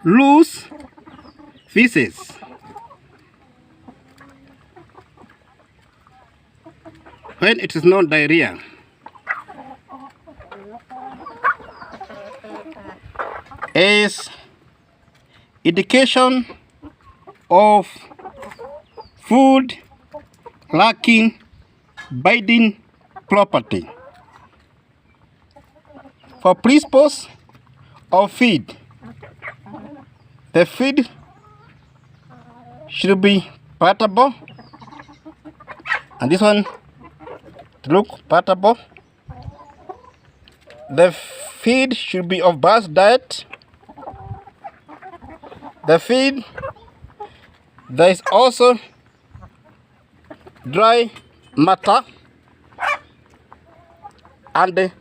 loose feces. When it is not diarrhea. Is indication of food lacking binding property. For principles of feed, the feed should be palatable, and this one to look palatable. The feed should be of balanced diet. The feed, there is also dry matter and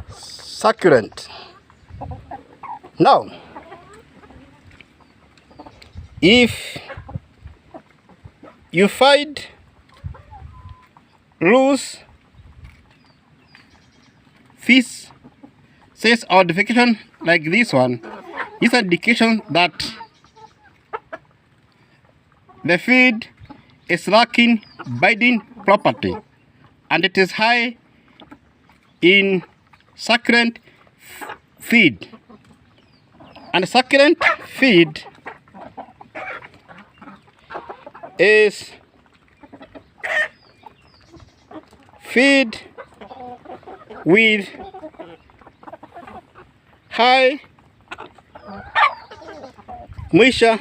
succulent. Now, if you find loose feces or defecation like this one, is an indication that the feed is lacking binding property and it is high in succulent feed. And succulent feed is feed with high moisture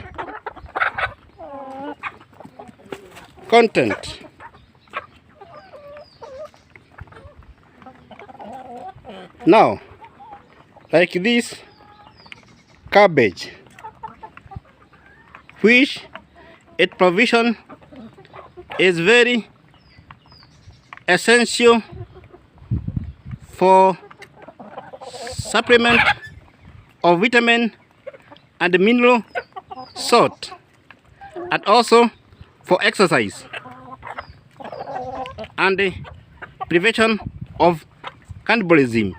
content. Now, like this cabbage, which its provision is very essential for supplement of vitamin and mineral salt, and also for exercise and the prevention of cannibalism.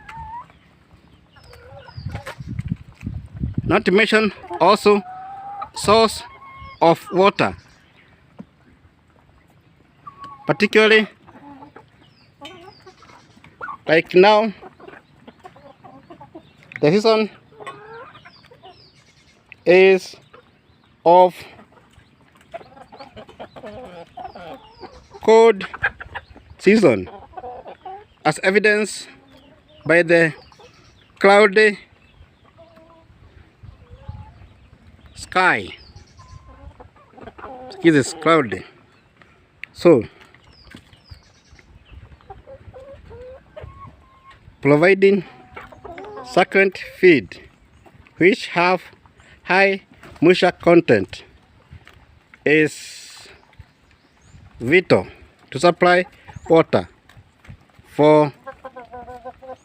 Not to mention also source of water, particularly like now the season is of cold season, as evidenced by the cloudy sky. It is cloudy. So, providing succulent feed which have high moisture content is vital to supply water. For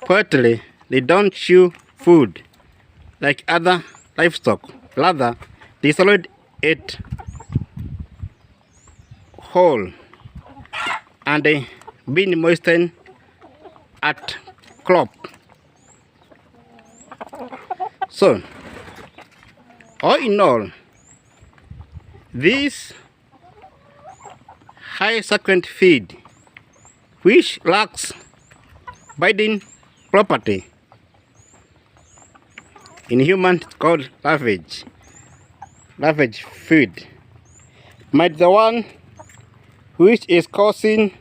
poultry, they don't chew food like other livestock. Rather, they swallow it whole and they being moistened at crop. So, all in all, this high succulent feed, which lacks binding property, in human it's called lavage feed, might be the one which is causing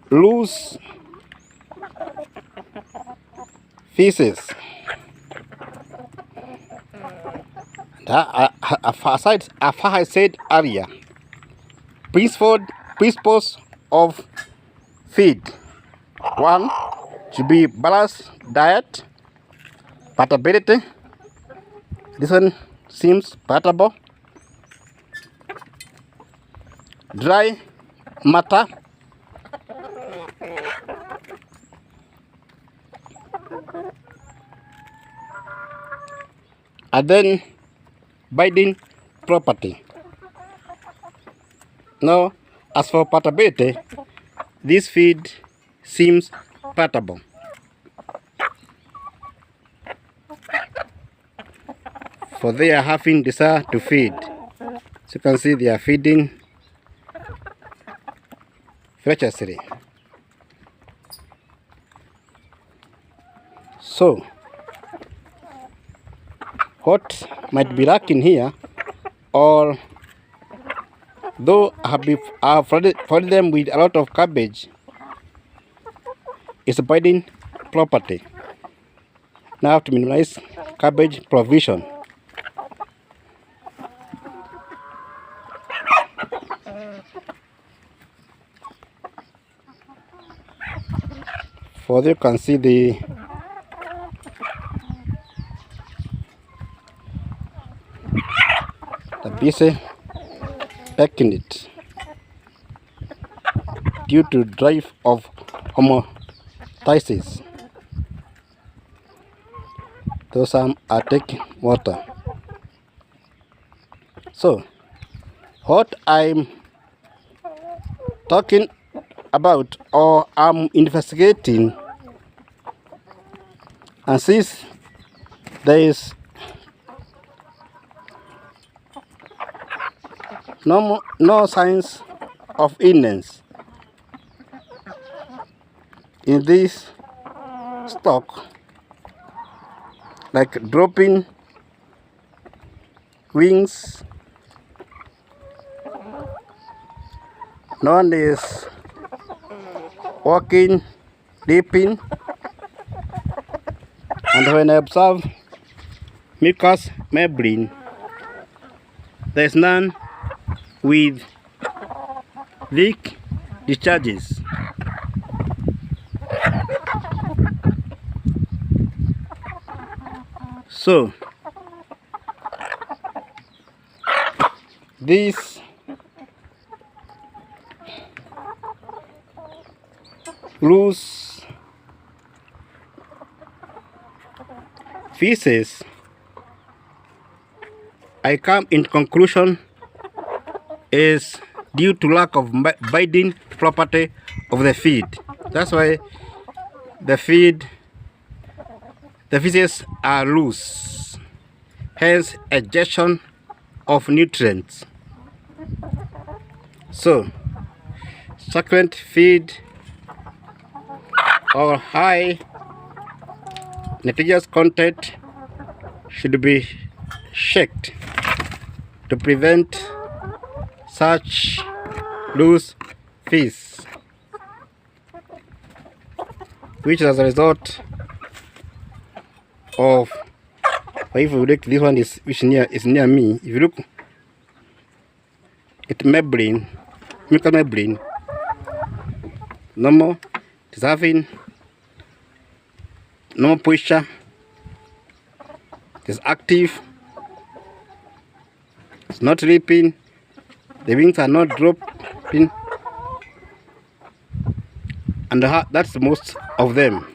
loose feces. As I said earlier, principles of feed. One should be balanced diet, palatability. This one seems palatable. Dry matter. And then binding property. Now, as for palatability, this feed seems palatable. for they are having desire to feed. So you can see they are feeding voraciously. So what might be lacking here, or though I have flooded them with a lot of cabbage, is abiding property. Now I have to minimize cabbage provision. For you can see the bees pecking it due to drive of homothesis. Those some are taking water. So what I'm talking about, or I'm investigating, and since there is no signs of illness in this stock, like dropping wings, no one is walking, leaping, and when I observe mucous membrane, there is none with leak discharges. So these loose feces, I come in conclusion, is due to lack of binding property of the feed. That's why the feces are loose, hence ejection of nutrients. So succulent feed or high nitrogenous content should be checked to prevent such loose feces, which as a result of, if you look, this one is near me. If you look at membrane, mucous membrane, normal, it is having normal posture, it is active, it's not leaping, the wings are not dropping, and that's most of them.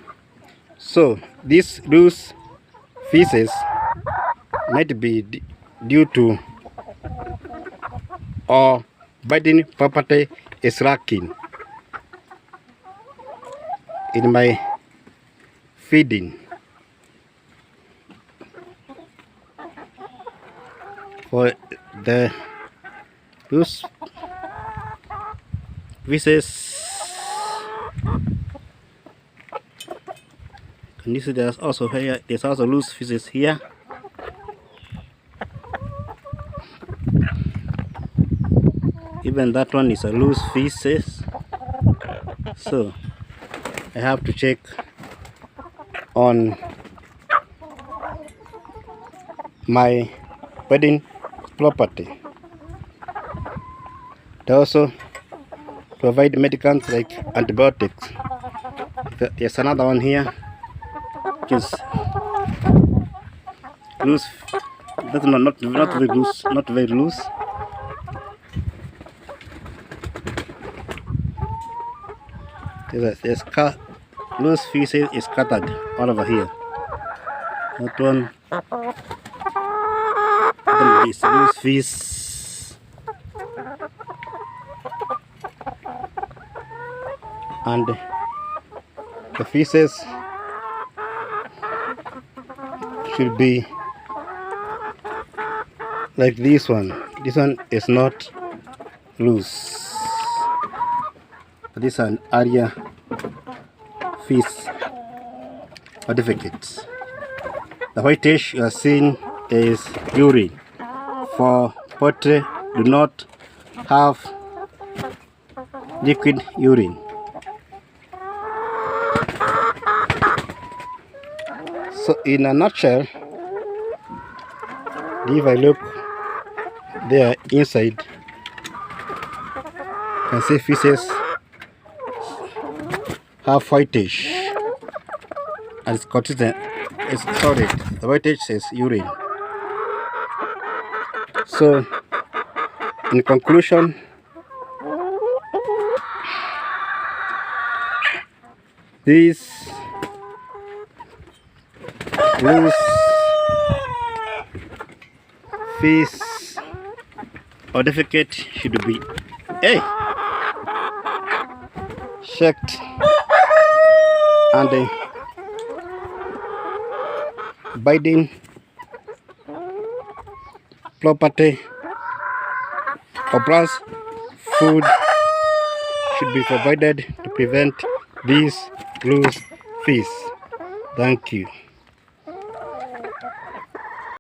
So these loose feces might be due to, or binding property is lacking in my feeding. For the loose feces, can you see there's also here, there's also loose feces here. Even that one is a loose feces. So I have to check on my bedding property. They also provide medicants like antibiotics. There's another one here which is loose. That's not very loose, not very loose. There's loose feces is scattered all over here. That one is loose feces, and the feces should be like this one. This one is not loose. This is an area feces certificate. The whitish you are seeing is urine. For poultry, do not have liquid urine. So in a nutshell, if I look there inside, you can see feces have whitish and it's consistent. It's solid. The whitish is urine. So in conclusion, this loose feces certificate should be checked and the biting property or plus food should be provided to prevent these loose feces. Thank you.